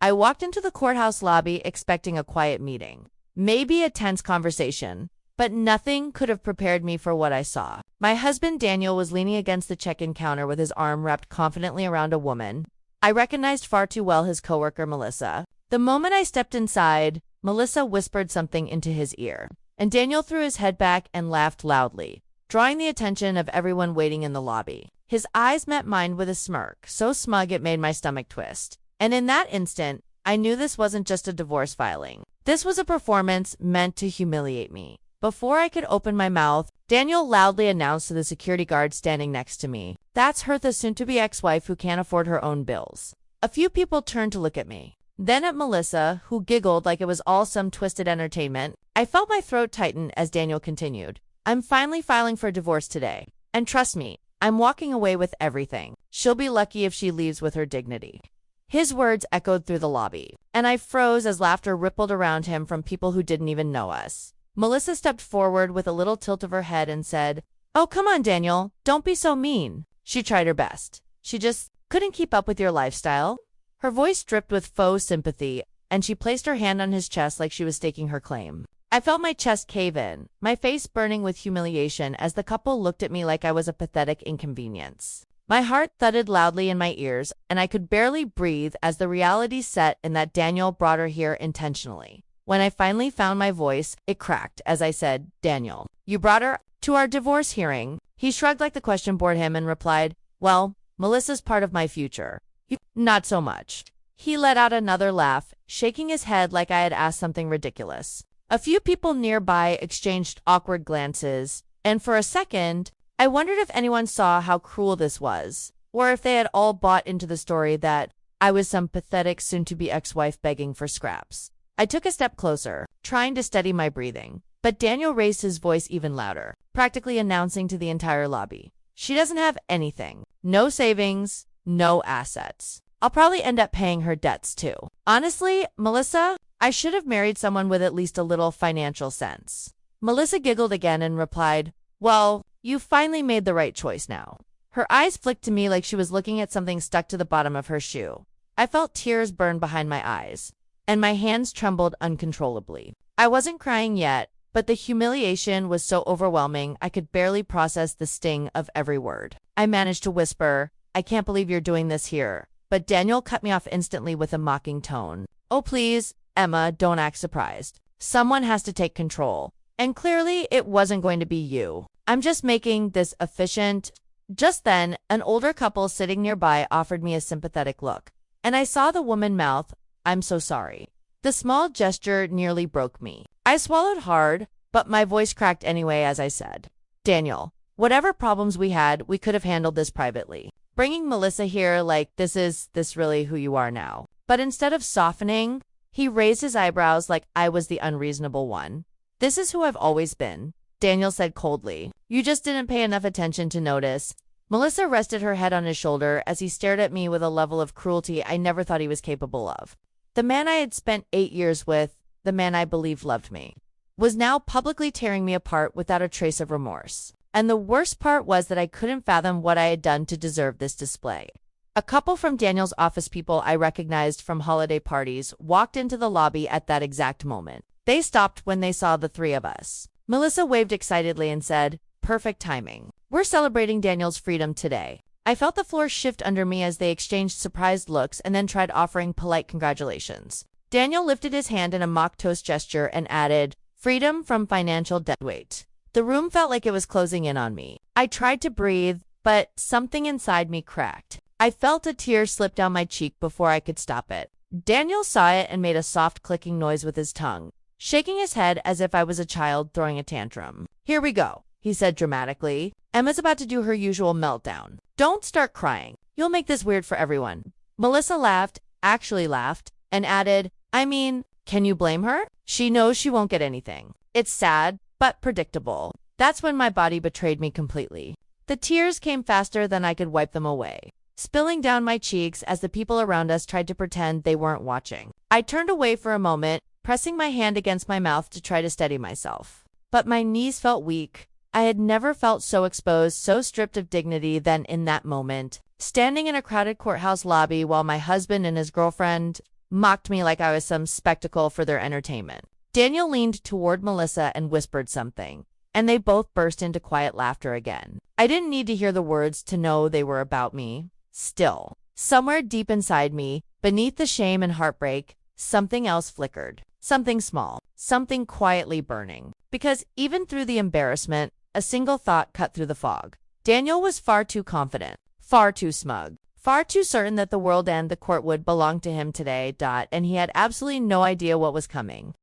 I walked into the courthouse lobby expecting a quiet meeting, maybe a tense conversation, but nothing could have prepared me for what I saw. My husband Daniel was leaning against the check-in counter with his arm wrapped confidently around a woman. I recognized far too well his coworker Melissa. The moment I stepped inside, Melissa whispered something into his ear, and Daniel threw his head back and laughed loudly, drawing the attention of everyone waiting in the lobby. His eyes met mine with a smirk, so smug it made my stomach twist. And in that instant, I knew this wasn't just a divorce filing. This was a performance meant to humiliate me. Before I could open my mouth, Daniel loudly announced to the security guard standing next to me, "That's Hertha's soon-to-be ex-wife who can't afford her own bills." A few people turned to look at me, then at Melissa, who giggled like it was all some twisted entertainment. I felt my throat tighten as Daniel continued, "I'm finally filing for divorce today. And trust me, I'm walking away with everything. She'll be lucky if she leaves with her dignity." His words echoed through the lobby, and I froze as laughter rippled around him from people who didn't even know us. Melissa stepped forward with a little tilt of her head and said, "Oh, come on, Daniel, don't be so mean." She tried her best. She just couldn't keep up with your lifestyle. Her voice dripped with faux sympathy, and she placed her hand on his chest like she was staking her claim. I felt my chest cave in, my face burning with humiliation as the couple looked at me like I was a pathetic inconvenience. My heart thudded loudly in my ears, and I could barely breathe as the reality set in that Daniel brought her here intentionally. When I finally found my voice, it cracked as I said, "Daniel, you brought her to our divorce hearing." He shrugged like the question bored him and replied, "Well, Melissa's part of my future. You, not so much." He let out another laugh, shaking his head like I had asked something ridiculous. A few people nearby exchanged awkward glances, and for a second, I wondered if anyone saw how cruel this was, or if they had all bought into the story that I was some pathetic soon-to-be ex-wife begging for scraps. I took a step closer, trying to steady my breathing, but Daniel raised his voice even louder, practically announcing to the entire lobby, "She doesn't have anything. No savings, no assets. I'll probably end up paying her debts too. Honestly, Melissa, I should have married someone with at least a little financial sense." Melissa giggled again and replied, "Well, you finally made the right choice now." Her eyes flicked to me like she was looking at something stuck to the bottom of her shoe. I felt tears burn behind my eyes, and my hands trembled uncontrollably. I wasn't crying yet, but the humiliation was so overwhelming I could barely process the sting of every word. I managed to whisper, "I can't believe you're doing this here." But Daniel cut me off instantly with a mocking tone. "Oh, please, Emma, don't act surprised. Someone has to take control. And clearly, it wasn't going to be you. I'm just making this efficient." Just then, an older couple sitting nearby offered me a sympathetic look, and I saw the woman mouth, "I'm so sorry." The small gesture nearly broke me. I swallowed hard, but my voice cracked anyway as I said, "Daniel, whatever problems we had, we could have handled this privately. Bringing Melissa here like this really who you are now?" But instead of softening, he raised his eyebrows like I was the unreasonable one. "This is who I've always been," Daniel said coldly. "You just didn't pay enough attention to notice." Melissa rested her head on his shoulder as he stared at me with a level of cruelty I never thought he was capable of. The man I had spent 8 years with, the man I believed loved me, was now publicly tearing me apart without a trace of remorse. And the worst part was that I couldn't fathom what I had done to deserve this display. A couple from Daniel's office people I recognized from holiday parties walked into the lobby at that exact moment. They stopped when they saw the three of us. Melissa waved excitedly and said, "Perfect timing. We're celebrating Daniel's freedom today." I felt the floor shift under me as they exchanged surprised looks and then tried offering polite congratulations. Daniel lifted his hand in a mock toast gesture and added, "Freedom from financial debt weight." The room felt like it was closing in on me. I tried to breathe, but something inside me cracked. I felt a tear slip down my cheek before I could stop it. Daniel saw it and made a soft clicking noise with his tongue, shaking his head as if I was a child throwing a tantrum. "Here we go," he said dramatically. "Emma's about to do her usual meltdown. Don't start crying. You'll make this weird for everyone." Melissa laughed, actually laughed, and added, "I mean, can you blame her? She knows she won't get anything. It's sad, but predictable." That's when my body betrayed me completely. The tears came faster than I could wipe them away, spilling down my cheeks as the people around us tried to pretend they weren't watching. I turned away for a moment, pressing my hand against my mouth to try to steady myself. But my knees felt weak. I had never felt so exposed, so stripped of dignity than in that moment, standing in a crowded courthouse lobby while my husband and his girlfriend, mocked me like I was some spectacle for their entertainment. Daniel leaned toward Melissa and whispered something, and they both burst into quiet laughter again. I didn't need to hear the words to know they were about me. Still, somewhere deep inside me, beneath the shame and heartbreak, something else flickered. Something small, something quietly burning. Because even through the embarrassment, a single thought cut through the fog. Daniel was far too confident, far too smug, far too certain that the world and the court would belong to him today, and he had absolutely no idea what was coming.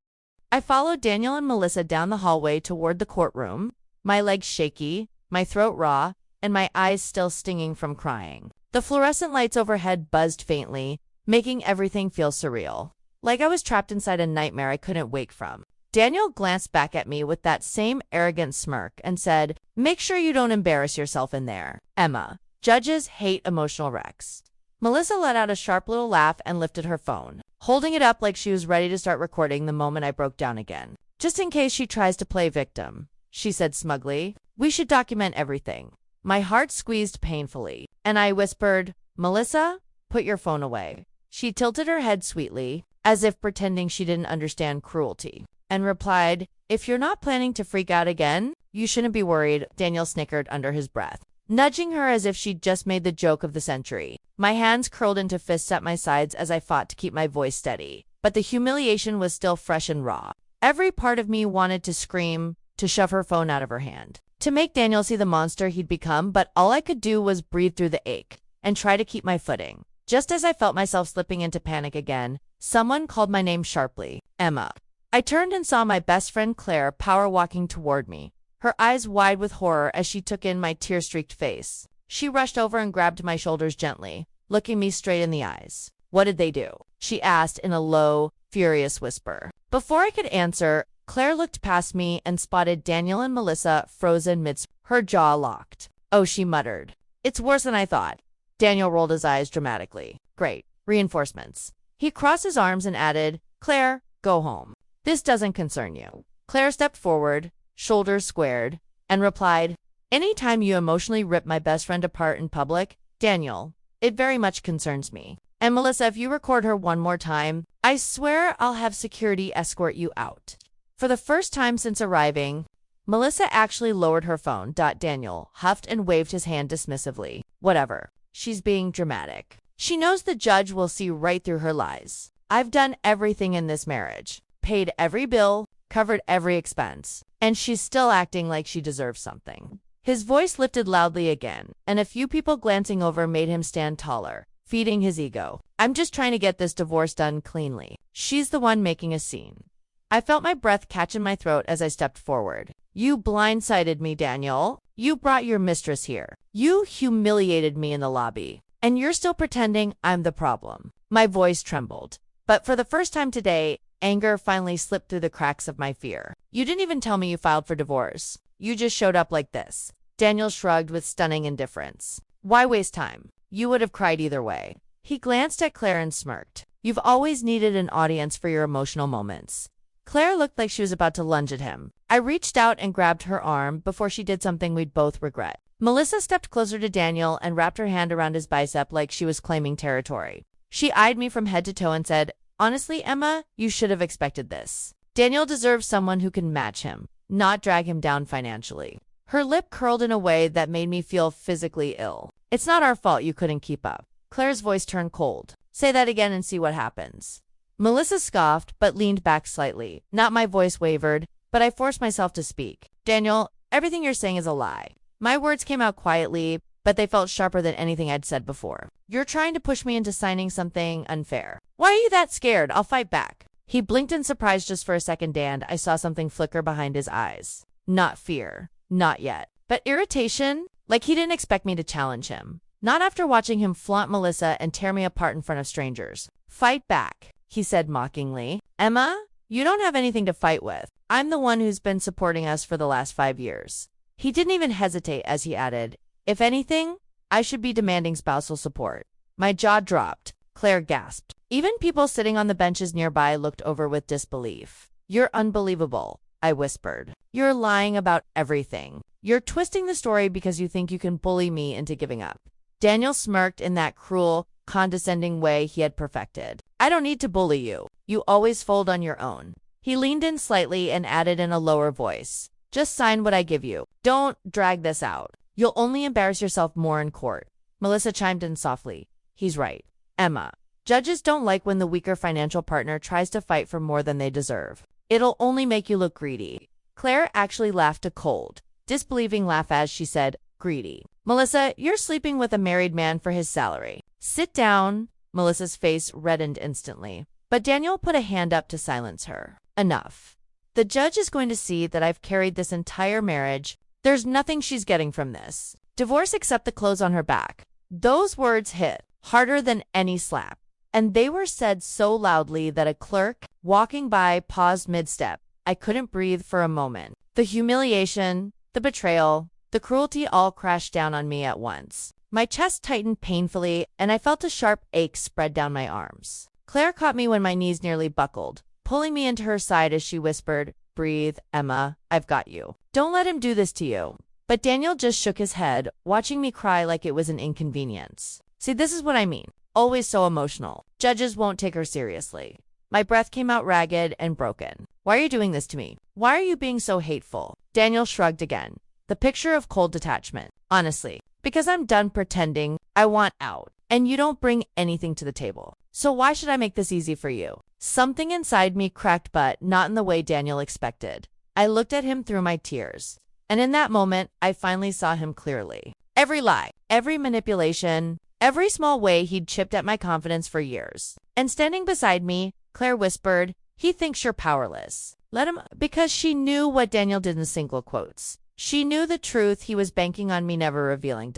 I followed Daniel and Melissa down the hallway toward the courtroom, my legs shaky, my throat raw, and my eyes still stinging from crying. The fluorescent lights overhead buzzed faintly, making everything feel surreal. Like I was trapped inside a nightmare I couldn't wake from. Daniel glanced back at me with that same arrogant smirk and said, "Make sure you don't embarrass yourself in there, Emma. Judges hate emotional wrecks." Melissa let out a sharp little laugh and lifted her phone, holding it up like she was ready to start recording the moment I broke down again. "Just in case she tries to play victim," she said smugly. "We should document everything." My heart squeezed painfully, and I whispered, "Melissa, put your phone away." She tilted her head sweetly, as if pretending she didn't understand cruelty, and replied, "If you're not planning to freak out again, you shouldn't be worried." Daniel snickered under his breath, nudging her as if she'd just made the joke of the century. My hands curled into fists at my sides as I fought to keep my voice steady, but the humiliation was still fresh and raw. Every part of me wanted to scream, to shove her phone out of her hand, to make Daniel see the monster he'd become, but all I could do was breathe through the ache and try to keep my footing. Just as I felt myself slipping into panic again, someone called my name sharply, "Emma." I turned and saw my best friend Claire power walking toward me, her eyes wide with horror as she took in my tear-streaked face. She rushed over and grabbed my shoulders gently, looking me straight in the eyes. "What did they do?" she asked in a low, furious whisper. Before I could answer, Claire looked past me and spotted Daniel and Melissa frozen midst, her jaw locked. "Oh," she muttered. "It's worse than I thought." Daniel rolled his eyes dramatically. "Great. Reinforcements." He crossed his arms and added, "Claire, go home. This doesn't concern you." Claire stepped forward, shoulders squared, and replied, "Anytime you emotionally rip my best friend apart in public, Daniel, it very much concerns me. And Melissa, if you record her one more time, I swear I'll have security escort you out." For the first time since arriving, Melissa actually lowered her phone. Daniel huffed and waved his hand dismissively. "Whatever. She's being dramatic. She knows the judge will see right through her lies. I've done everything in this marriage, paid every bill, covered every expense, and she's still acting like she deserves something." His voice lifted loudly again, and a few people glancing over made him stand taller, feeding his ego. "I'm just trying to get this divorce done cleanly. She's the one making a scene." I felt my breath catch in my throat as I stepped forward. "You blindsided me, Daniel. You brought your mistress here. You humiliated me in the lobby. And you're still pretending I'm the problem." My voice trembled. But for the first time today, anger finally slipped through the cracks of my fear. "You didn't even tell me you filed for divorce. You just showed up like this." Daniel shrugged with stunning indifference. "Why waste time? You would have cried either way." He glanced at Claire and smirked. "You've always needed an audience for your emotional moments." Claire looked like she was about to lunge at him. I reached out and grabbed her arm before she did something we'd both regret. Melissa stepped closer to Daniel and wrapped her hand around his bicep like she was claiming territory. She eyed me from head to toe and said, "Honestly, Emma, you should have expected this. Daniel deserves someone who can match him, not drag him down financially." Her lip curled in a way that made me feel physically ill. "It's not our fault you couldn't keep up." Claire's voice turned cold. "Say that again and see what happens." Melissa scoffed, but leaned back slightly. Not my voice wavered, but I forced myself to speak. "Daniel, everything you're saying is a lie." My words came out quietly, but they felt sharper than anything I'd said before. "You're trying to push me into signing something unfair. Why are you that scared? I'll fight back." He blinked in surprise just for a second, and I saw something flicker behind his eyes. Not fear. Not yet. But irritation, like he didn't expect me to challenge him. Not after watching him flaunt Melissa and tear me apart in front of strangers. "Fight back," he said mockingly. "Emma, you don't have anything to fight with. I'm the one who's been supporting us for the last 5 years." He didn't even hesitate as he added, "If anything, I should be demanding spousal support." My jaw dropped. Claire gasped. Even people sitting on the benches nearby looked over with disbelief. "You're unbelievable," I whispered. "You're lying about everything. You're twisting the story because you think you can bully me into giving up." Daniel smirked in that cruel, condescending way he had perfected. "I don't need to bully you. You always fold on your own." He leaned in slightly and added in a lower voice, "Just sign what I give you. Don't drag this out. You'll only embarrass yourself more in court." Melissa chimed in softly, "He's right. Emma, judges don't like when the weaker financial partner tries to fight for more than they deserve. It'll only make you look greedy." Claire actually laughed a cold, disbelieving laugh as she said, "Greedy. Melissa, you're sleeping with a married man for his salary." "Sit down." Melissa's face reddened instantly, but Daniel put a hand up to silence her. "Enough. The judge is going to see that I've carried this entire marriage. There's nothing she's getting from this. Divorce except the clothes on her back." Those words hit harder than any slap, and they were said so loudly that a clerk walking by paused mid-step. I couldn't breathe for a moment. The humiliation, the betrayal, the cruelty all crashed down on me at once. My chest tightened painfully, and I felt a sharp ache spread down my arms. Claire caught me when my knees nearly buckled, pulling me into her side as she whispered, "Breathe, Emma, I've got you. Don't let him do this to you." But Daniel just shook his head, watching me cry like it was an inconvenience. See, this is what I mean. Always so emotional. Judges won't take her seriously. My breath came out ragged and broken. "Why are you doing this to me? Why are you being so hateful?" Daniel shrugged again, the picture of cold detachment. "Honestly, because I'm done pretending. I want out, and you don't bring anything to the table. So why should I make this easy for you?" Something inside me cracked, but not in the way Daniel expected. I looked at him through my tears, and in that moment, I finally saw him clearly. Every lie, every manipulation, every small way he'd chipped at my confidence for years. And standing beside me, Claire whispered, "He thinks you're powerless. Let him," because she knew what Daniel did in single quotes. She knew the truth he was banking on me never revealing.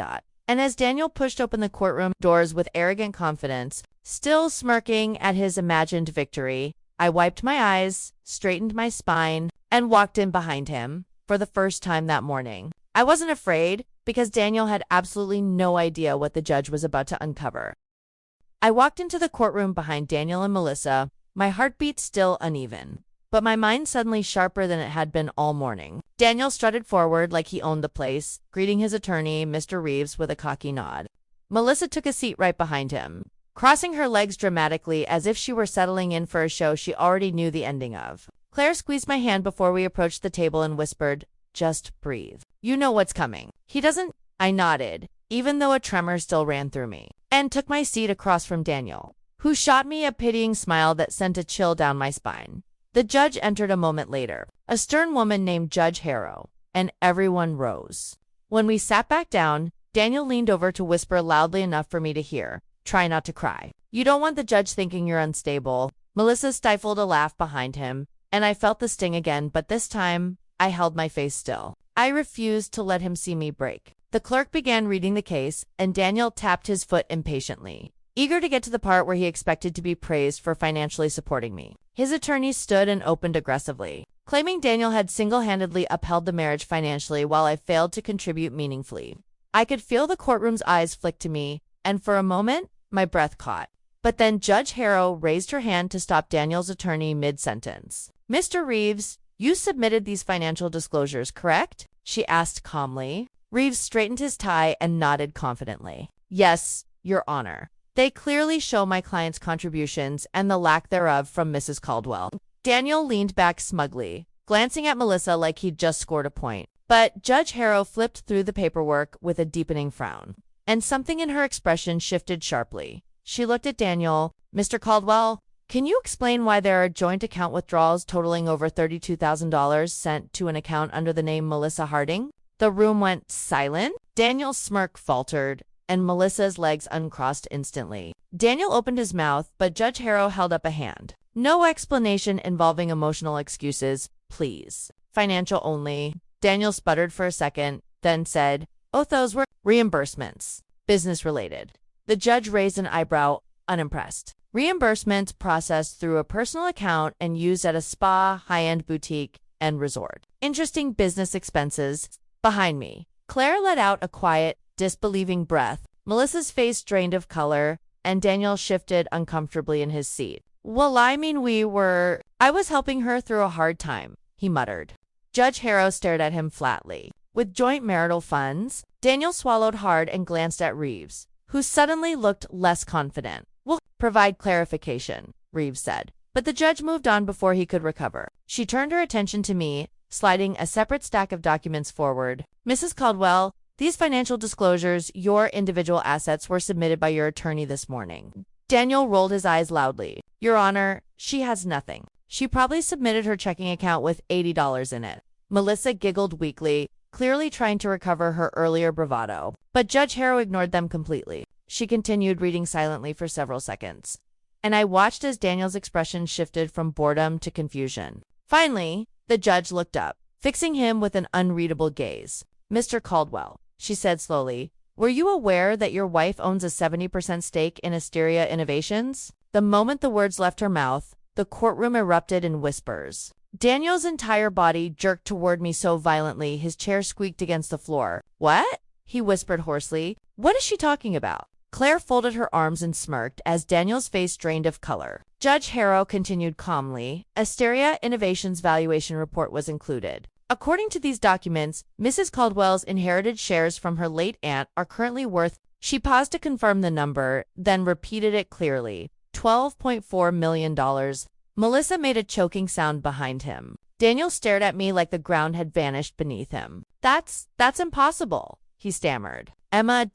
And as Daniel pushed open the courtroom doors with arrogant confidence, still smirking at his imagined victory, I wiped my eyes, straightened my spine, and walked in behind him for the first time that morning. I wasn't afraid because Daniel had absolutely no idea what the judge was about to uncover. I walked into the courtroom behind Daniel and Melissa, my heartbeat still uneven, but my mind suddenly sharper than it had been all morning. Daniel strutted forward like he owned the place, greeting his attorney, Mr. Reeves, with a cocky nod. Melissa took a seat right behind him, crossing her legs dramatically as if she were settling in for a show she already knew the ending of. Claire squeezed my hand before we approached the table and whispered, "Just breathe. You know what's coming." "He doesn't." I nodded, even though a tremor still ran through me, and took my seat across from Daniel, who shot me a pitying smile that sent a chill down my spine. The judge entered a moment later, a stern woman named Judge Harrow, and everyone rose. When we sat back down, Daniel leaned over to whisper loudly enough for me to hear, "Try not to cry. You don't want the judge thinking you're unstable." Melissa stifled a laugh behind him, and I felt the sting again, but this time, I held my face still. I refused to let him see me break. The clerk began reading the case, and Daniel tapped his foot impatiently, eager to get to the part where he expected to be praised for financially supporting me. His attorney stood and opened aggressively, claiming Daniel had single-handedly upheld the marriage financially while I failed to contribute meaningfully. I could feel the courtroom's eyes flick to me, and for a moment, my breath caught. But then Judge Harrow raised her hand to stop Daniel's attorney mid-sentence. "Mr. Reeves, you submitted these financial disclosures, correct?" she asked calmly. Reeves straightened his tie and nodded confidently. "Yes, Your Honor. They clearly show my client's contributions and the lack thereof from Mrs. Caldwell." Daniel leaned back smugly, glancing at Melissa like he'd just scored a point. But Judge Harrow flipped through the paperwork with a deepening frown, and something in her expression shifted sharply. She looked at Daniel. "Mr. Caldwell, can you explain why there are joint account withdrawals totaling over $32,000 sent to an account under the name Melissa Harding?" The room went silent. Daniel's smirk faltered, and Melissa's legs uncrossed instantly. Daniel opened his mouth, but Judge Harrow held up a hand. "No explanation involving emotional excuses, please. Financial only." Daniel sputtered for a second, then said, "Oh, those were reimbursements. Business-related." The judge raised an eyebrow, unimpressed. "Reimbursements processed through a personal account and used at a spa, high-end boutique, and resort. Interesting business expenses." Behind me, Claire let out a quiet, disbelieving breath. Melissa's face drained of color, and Daniel shifted uncomfortably in his seat. "Well, I mean, I was helping her through a hard time," he muttered. Judge Harrow stared at him flatly. "With joint marital funds?" Daniel swallowed hard and glanced at Reeves, who suddenly looked less confident. "We'll provide clarification," Reeves said. But the judge moved on before he could recover. She turned her attention to me, sliding a separate stack of documents forward. "Mrs. Caldwell, these financial disclosures, your individual assets, were submitted by your attorney this morning." Daniel rolled his eyes loudly. "Your Honor, she has nothing. She probably submitted her checking account with $80 in it." Melissa giggled weakly, clearly trying to recover her earlier bravado. But Judge Harrow ignored them completely. She continued reading silently for several seconds, and I watched as Daniel's expression shifted from boredom to confusion. Finally, the judge looked up, fixing him with an unreadable gaze. "Mr. Caldwell," she said slowly, "were you aware that your wife owns a 70% stake in Asteria Innovations?" The moment the words left her mouth, the courtroom erupted in whispers. Daniel's entire body jerked toward me so violently his chair squeaked against the floor. "What?" he whispered hoarsely. "What is she talking about?" Claire folded her arms and smirked as Daniel's face drained of color. Judge Harrow continued calmly. "Asteria Innovations' valuation report was included. According to these documents, Mrs. Caldwell's inherited shares from her late aunt are currently worth—" She paused to confirm the number, then repeated it clearly. $12.4 million. Melissa made a choking sound behind him. Daniel stared at me like the ground had vanished beneath him. That's impossible," he stammered. "Emma,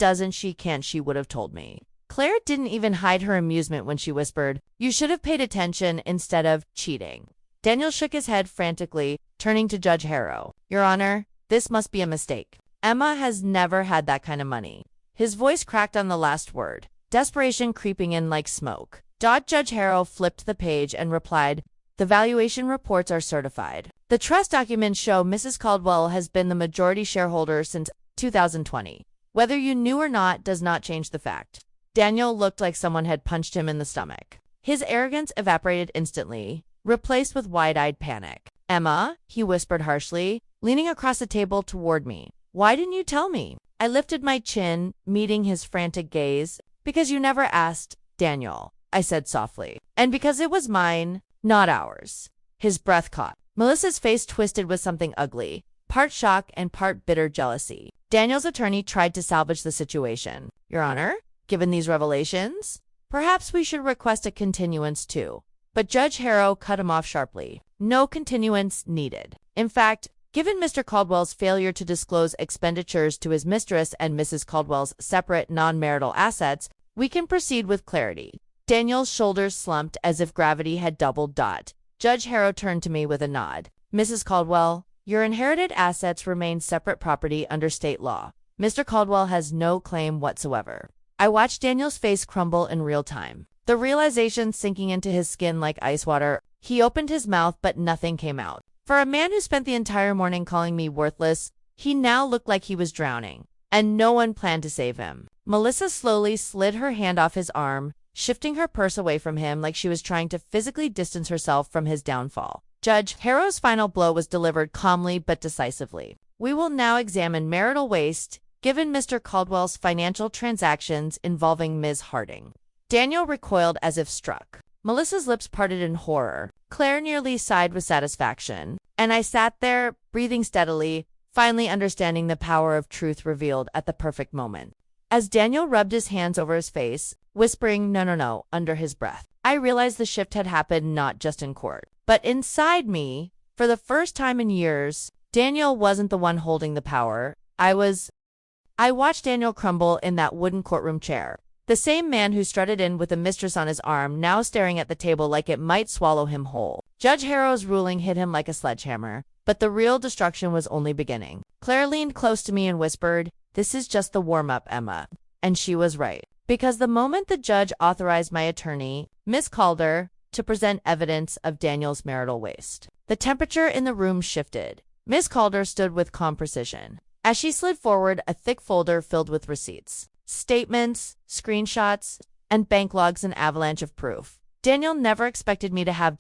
can't she would have told me." Claire didn't even hide her amusement when she whispered, "You should have paid attention instead of cheating." Daniel shook his head frantically, turning to Judge Harrow. "Your Honor, this must be a mistake. Emma has never had that kind of money." His voice cracked on the last word, desperation creeping in like smoke. Judge Harrow flipped the page and replied, "The valuation reports are certified. The trust documents show Mrs. Caldwell has been the majority shareholder since 2020. Whether you knew or not does not change the fact." Daniel looked like someone had punched him in the stomach. His arrogance evaporated instantly, replaced with wide-eyed panic. "Emma," he whispered harshly, leaning across the table toward me. "Why didn't you tell me?" I lifted my chin, meeting his frantic gaze. "Because you never asked, Daniel," I said softly. "And because it was mine, not ours." His breath caught. Melissa's face twisted with something ugly, part shock and part bitter jealousy. Daniel's attorney tried to salvage the situation. "Your Honor, given these revelations, perhaps we should request a continuance too." But Judge Harrow cut him off sharply. "No continuance needed. In fact, given Mr. Caldwell's failure to disclose expenditures to his mistress and Mrs. Caldwell's separate non-marital assets, we can proceed with clarity." Daniel's shoulders slumped as if gravity had doubled. Judge Harrow turned to me with a nod. "Mrs. Caldwell, your inherited assets remain separate property under state law. Mr. Caldwell has no claim whatsoever." I watched Daniel's face crumble in real time, the realization sinking into his skin like ice water. He opened his mouth, but nothing came out. For a man who spent the entire morning calling me worthless, he now looked like he was drowning, and no one planned to save him. Melissa slowly slid her hand off his arm, shifting her purse away from him like she was trying to physically distance herself from his downfall. Judge Harrow's final blow was delivered calmly but decisively. "We will now examine marital waste, given Mr. Caldwell's financial transactions involving Ms. Harding." Daniel recoiled as if struck. Melissa's lips parted in horror. Claire nearly sighed with satisfaction. And I sat there, breathing steadily, finally understanding the power of truth revealed at the perfect moment. As Daniel rubbed his hands over his face, whispering no, under his breath, I realized the shift had happened not just in court, but inside me. For the first time in years, Daniel wasn't the one holding the power. I watched Daniel crumble in that wooden courtroom chair. The same man who strutted in with a mistress on his arm, now staring at the table like it might swallow him whole. Judge Harrow's ruling hit him like a sledgehammer, but the real destruction was only beginning. Claire leaned close to me and whispered, "This is just the warm-up, Emma." And she was right. Because the moment the judge authorized my attorney, Miss Calder, to present evidence of Daniel's marital waste, the temperature in the room shifted. Miss Calder stood with calm precision. As she slid forward a thick folder filled with receipts, statements, screenshots, and bank logs, an avalanche of proof. Daniel never expected me to have.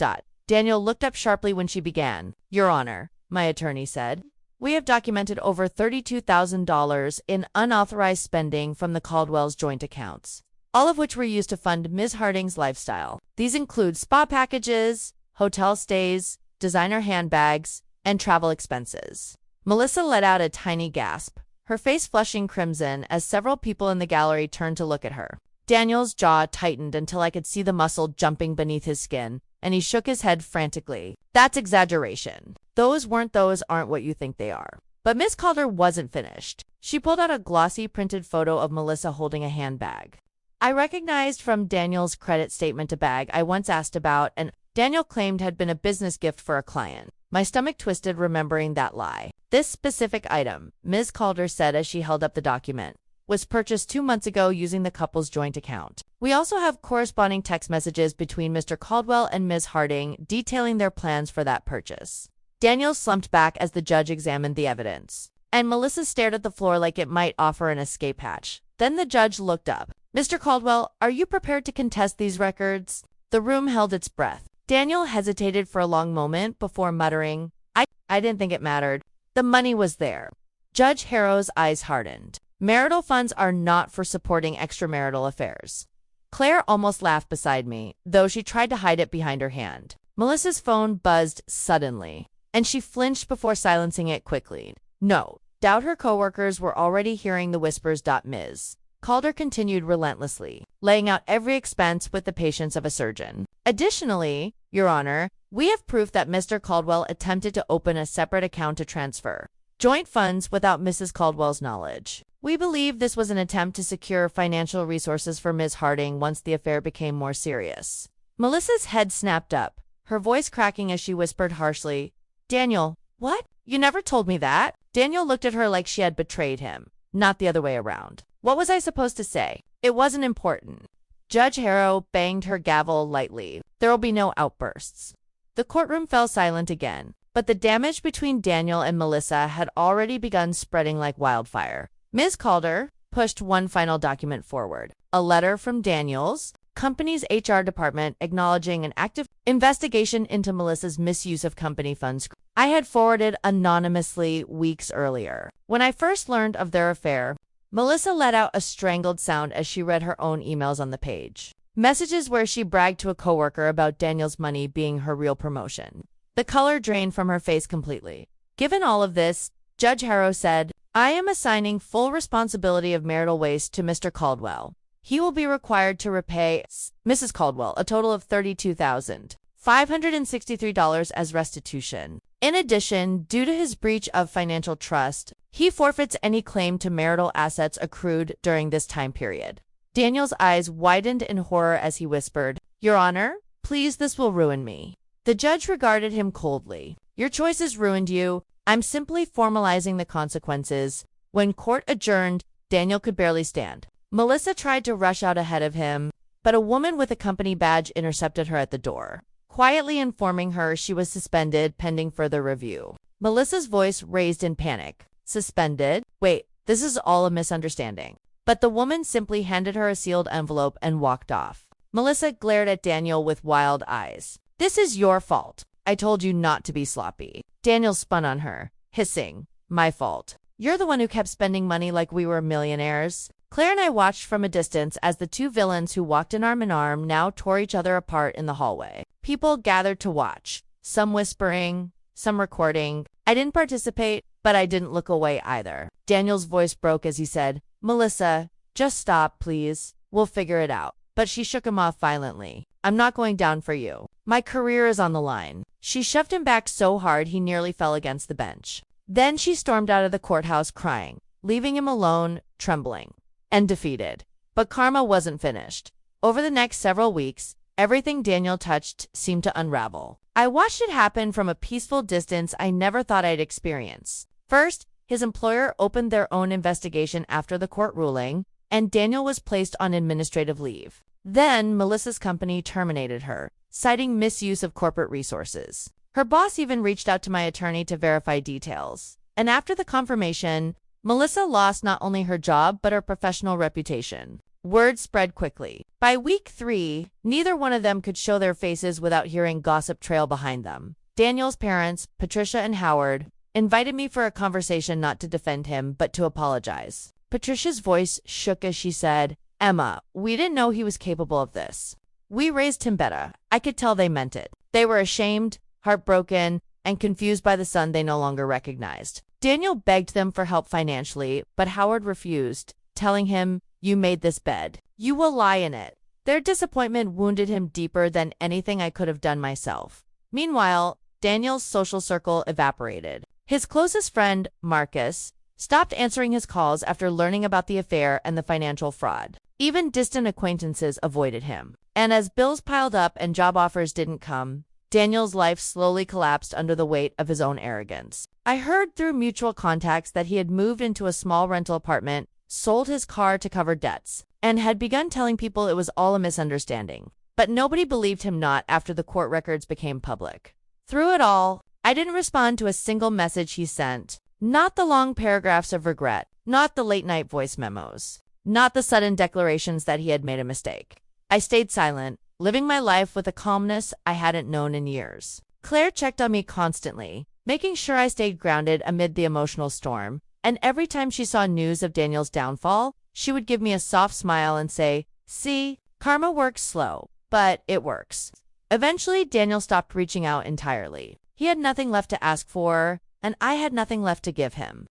Daniel looked up sharply when she began. "Your Honor," my attorney said, "we have documented over $32,000 in unauthorized spending from the Caldwell's joint accounts, all of which were used to fund Ms. Harding's lifestyle. These include spa packages, hotel stays, designer handbags, and travel expenses." Melissa let out a tiny gasp. her face flushing crimson as several people in the gallery turned to look at her. Daniel's jaw tightened until I could see the muscle jumping beneath his skin, and he shook his head frantically. That's exaggeration. Those aren't what you think they are. But Miss Calder wasn't finished. She pulled out a glossy printed photo of Melissa holding a handbag. I recognized from Daniel's credit statement a bag I once asked about, and Daniel claimed had been a business gift for a client. My stomach twisted remembering that lie. This specific item, Ms. Calder said as she held up the document, was purchased 2 months ago using the couple's joint account. We also have corresponding text messages between Mr. Caldwell and Ms. Harding detailing their plans for that purchase. Daniel slumped back as the judge examined the evidence, and Melissa stared at the floor like it might offer an escape hatch. Then the judge looked up. Mr. Caldwell, are you prepared to contest these records? The room held its breath. Daniel hesitated for a long moment before muttering, I didn't think it mattered. The money was there. Judge Harrow's eyes hardened. Marital funds are not for supporting extramarital affairs. Claire almost laughed beside me, though she tried to hide it behind her hand. Melissa's phone buzzed suddenly, and she flinched before silencing it quickly. No doubt her coworkers were already hearing the whispers. Ms. Calder continued relentlessly, laying out every expense with the patience of a surgeon. Additionally, Your Honor, we have proof that Mr. Caldwell attempted to open a separate account to transfer joint funds without Mrs. Caldwell's knowledge. We believe this was an attempt to secure financial resources for Ms. Harding once the affair became more serious. Melissa's head snapped up, her voice cracking as she whispered harshly, Daniel, what? You never told me that. Daniel looked at her like she had betrayed him, not the other way around. What was I supposed to say? It wasn't important. Judge Harrow banged her gavel lightly. There'll be no outbursts. The courtroom fell silent again, but the damage between Daniel and Melissa had already begun spreading like wildfire. Ms. Calder pushed one final document forward, a letter from Daniel's company's HR department acknowledging an active investigation into Melissa's misuse of company funds. I had forwarded anonymously weeks earlier. When I first learned of their affair, Melissa let out a strangled sound as she read her own emails on the page. Messages where she bragged to a coworker about Daniel's money being her real promotion. The color drained from her face completely. Given all of this, Judge Harrow said, I am assigning full responsibility of marital waste to Mr. Caldwell. He will be required to repay Mrs. Caldwell a total of $32,563 as restitution. In addition, due to his breach of financial trust, he forfeits any claim to marital assets accrued during this time period. Daniel's eyes widened in horror as he whispered, Your Honor, please, this will ruin me. The judge regarded him coldly. Your choices ruined you. I'm simply formalizing the consequences. When court adjourned, Daniel could barely stand. Melissa tried to rush out ahead of him, but a woman with a company badge intercepted her at the door, quietly informing her she was suspended pending further review. Melissa's voice raised in panic. Suspended? Wait, this is all a misunderstanding. But the woman simply handed her a sealed envelope and walked off. Melissa glared at Daniel with wild eyes. This is your fault. I told you not to be sloppy. Daniel spun on her, hissing, My fault. You're the one who kept spending money like we were millionaires. Claire and I watched from a distance as the two villains who walked in arm now tore each other apart in the hallway. People gathered to watch, some whispering, some recording. I didn't participate, but I didn't look away either. Daniel's voice broke as he said, Melissa, just stop, please. We'll figure it out. But she shook him off violently. I'm not going down for you. My career is on the line. She shoved him back so hard he nearly fell against the bench. Then she stormed out of the courthouse crying, leaving him alone, trembling, and defeated. But karma wasn't finished. Over the next several weeks, everything Daniel touched seemed to unravel. I watched it happen from a peaceful distance I never thought I'd experience. First, his employer opened their own investigation after the court ruling, and Daniel was placed on administrative leave. Then, Melissa's company terminated her, citing misuse of corporate resources. Her boss even reached out to my attorney to verify details. And after the confirmation, Melissa lost not only her job but her professional reputation. Word spread quickly. By week 3, neither one of them could show their faces without hearing gossip trail behind them. Daniel's parents, Patricia and Howard, invited me for a conversation not to defend him but to apologize. Patricia's voice shook as she said, Emma, we didn't know he was capable of this. We raised him better. I could tell they meant it. They were ashamed, heartbroken, and confused by the son they no longer recognized. Daniel begged them for help financially, but Howard refused, telling him, "You made this bed. You will lie in it." Their disappointment wounded him deeper than anything I could have done myself. Meanwhile, Daniel's social circle evaporated. His closest friend, Marcus, stopped answering his calls after learning about the affair and the financial fraud. Even distant acquaintances avoided him. And as bills piled up and job offers didn't come, Daniel's life slowly collapsed under the weight of his own arrogance. I heard through mutual contacts that he had moved into a small rental apartment, sold his car to cover debts, and had begun telling people it was all a misunderstanding. But nobody believed him not after the court records became public. Through it all, I didn't respond to a single message he sent. Not the long paragraphs of regret, not the late-night voice memos, not the sudden declarations that he had made a mistake. I stayed silent, living my life with a calmness I hadn't known in years. Claire checked on me constantly, making sure I stayed grounded amid the emotional storm, and every time she saw news of Daniel's downfall, she would give me a soft smile and say, "See, karma works slow, but it works." Eventually, Daniel stopped reaching out entirely. He had nothing left to ask for, and I had nothing left to give him.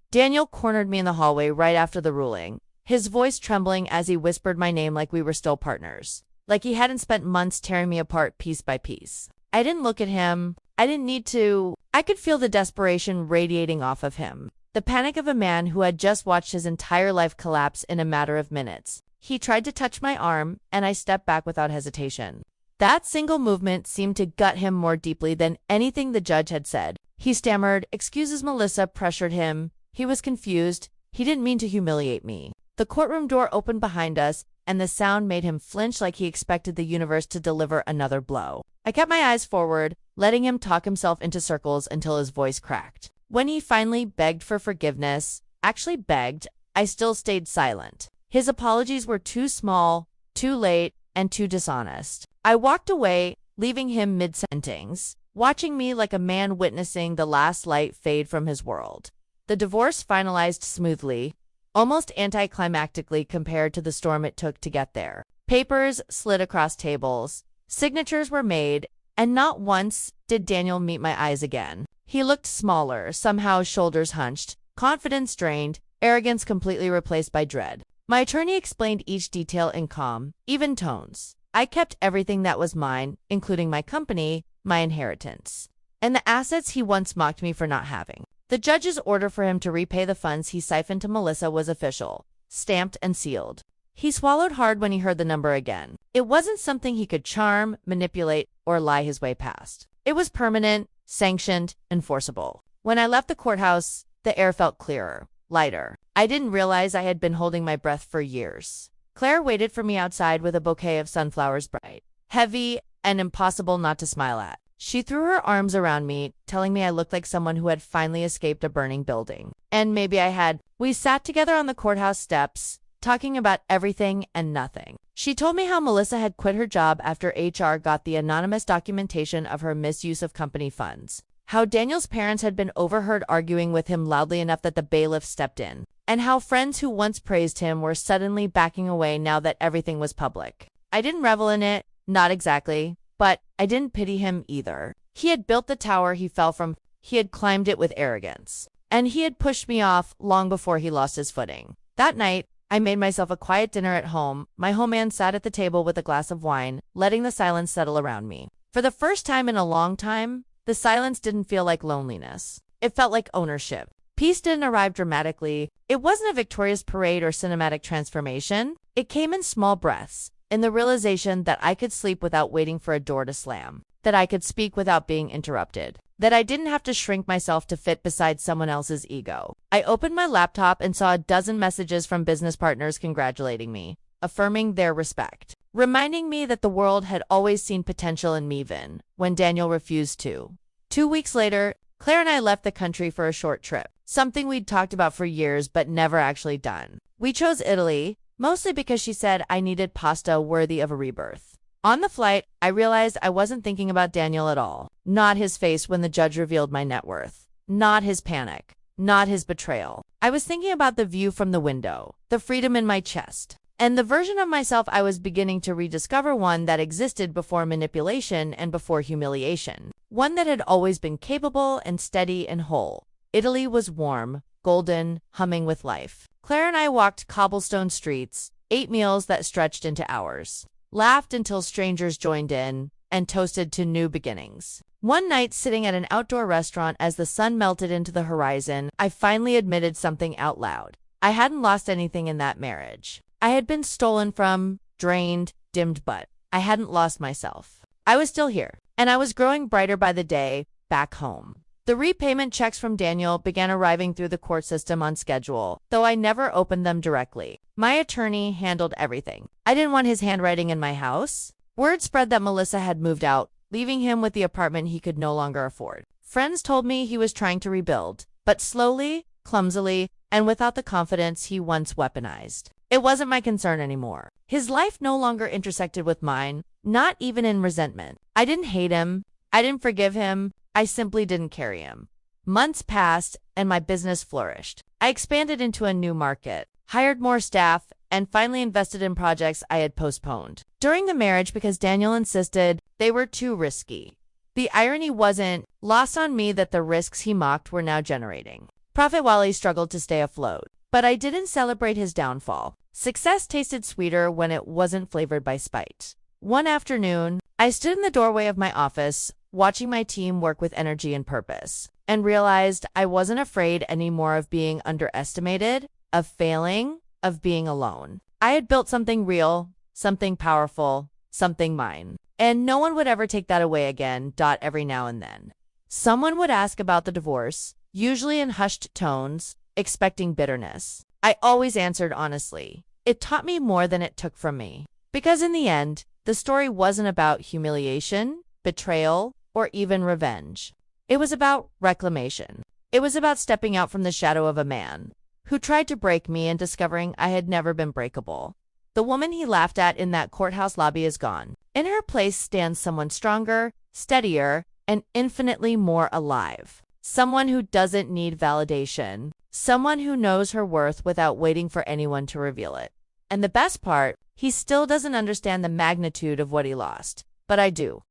Daniel cornered me in the hallway right after the ruling, his voice trembling as he whispered my name like we were still partners, like he hadn't spent months tearing me apart piece by piece. I didn't look at him. I didn't need to. I could feel the desperation radiating off of him, the panic of a man who had just watched his entire life collapse in a matter of minutes. He tried to touch my arm, and I stepped back without hesitation. That single movement seemed to gut him more deeply than anything the judge had said. He stammered, "Excuses." Melissa pressured him. He was confused. He didn't mean to humiliate me. The courtroom door opened behind us, and the sound made him flinch like he expected the universe to deliver another blow. I kept my eyes forward, letting him talk himself into circles until his voice cracked. When he finally begged for forgiveness, actually begged, I still stayed silent. His apologies were too small, too late, and too dishonest. I walked away, leaving him mid-sentence, watching me like a man witnessing the last light fade from his world. The divorce finalized smoothly, almost anticlimactically compared to the storm it took to get there. Papers slid across tables, signatures were made, and not once did Daniel meet my eyes again. He looked smaller, somehow shoulders hunched, confidence drained, arrogance completely replaced by dread. My attorney explained each detail in calm, even tones. I kept everything that was mine, including my company, my inheritance, and the assets he once mocked me for not having. The judge's order for him to repay the funds he siphoned to Melissa was official, stamped and sealed. He swallowed hard when he heard the number again. It wasn't something he could charm, manipulate, or lie his way past. It was permanent, sanctioned, enforceable. When I left the courthouse, the air felt clearer, lighter. I didn't realize I had been holding my breath for years. Claire waited for me outside with a bouquet of sunflowers, bright, heavy, and impossible not to smile at. She threw her arms around me, telling me I looked like someone who had finally escaped a burning building. And maybe I had. We sat together on the courthouse steps, talking about everything and nothing. She told me how Melissa had quit her job after HR got the anonymous documentation of her misuse of company funds. How Daniel's parents had been overheard arguing with him loudly enough that the bailiff stepped in. And how friends who once praised him were suddenly backing away now that everything was public. I didn't revel in it, not exactly, but I didn't pity him either. He had built the tower he fell from, he had climbed it with arrogance, and he had pushed me off long before he lost his footing. That night, I made myself a quiet dinner at home. My homeman sat at the table with a glass of wine, letting the silence settle around me. For the first time in a long time, the silence didn't feel like loneliness. It felt like ownership. Peace didn't arrive dramatically. It wasn't a victorious parade or cinematic transformation. It came in small breaths, in the realization that I could sleep without waiting for a door to slam, that I could speak without being interrupted, that I didn't have to shrink myself to fit beside someone else's ego. I opened my laptop and saw a dozen messages from business partners congratulating me, affirming their respect, reminding me that the world had always seen potential in me even when Daniel refused to. 2 weeks later, Claire and I left the country for a short trip, something we'd talked about for years but never actually done. We chose Italy, mostly because she said I needed pasta worthy of a rebirth. On the flight, I realized I wasn't thinking about Daniel at all. Not his face when the judge revealed my net worth. Not his panic. Not his betrayal. I was thinking about the view from the window, the freedom in my chest, and the version of myself I was beginning to rediscover, one that existed before manipulation and before humiliation. One that had always been capable and steady and whole. Italy was warm, golden, humming with life. Claire and I walked cobblestone streets, ate meals that stretched into hours, laughed until strangers joined in, and toasted to new beginnings. One night, sitting at an outdoor restaurant as the sun melted into the horizon, I finally admitted something out loud. I hadn't lost anything in that marriage. I had been stolen from, drained, dimmed, but I hadn't lost myself. I was still here, and I was growing brighter by the day, back home. The repayment checks from Daniel began arriving through the court system on schedule, though I never opened them directly. My attorney handled everything. I didn't want his handwriting in my house. Word spread that Melissa had moved out, leaving him with the apartment he could no longer afford. Friends told me he was trying to rebuild, but slowly, clumsily, and without the confidence he once weaponized. It wasn't my concern anymore. His life no longer intersected with mine, not even in resentment. I didn't hate him. I didn't forgive him. I simply didn't carry him. Months passed, and my business flourished. I expanded into a new market, hired more staff, and finally invested in projects I had postponed during the marriage because Daniel insisted they were too risky. The irony wasn't lost on me that the risks he mocked were now generating profit while he struggled to stay afloat. But I didn't celebrate his downfall. Success tasted sweeter when it wasn't flavored by spite. One afternoon, I stood in the doorway of my office, watching my team work with energy and purpose, and realized I wasn't afraid anymore of being underestimated, of failing, of being alone. I had built something real, something powerful, something mine. And no one would ever take that away again. Every now and then, someone would ask about the divorce, usually in hushed tones, expecting bitterness. I always answered honestly. It taught me more than it took from me. Because in the end, the story wasn't about humiliation, betrayal, or even revenge. It was about reclamation. It was about stepping out from the shadow of a man who tried to break me and discovering I had never been breakable. The woman he laughed at in that courthouse lobby is gone. In her place stands someone stronger, steadier, and infinitely more alive. Someone who doesn't need validation. Someone who knows her worth without waiting for anyone to reveal it. And the best part, he still doesn't understand the magnitude of what he lost. But I do.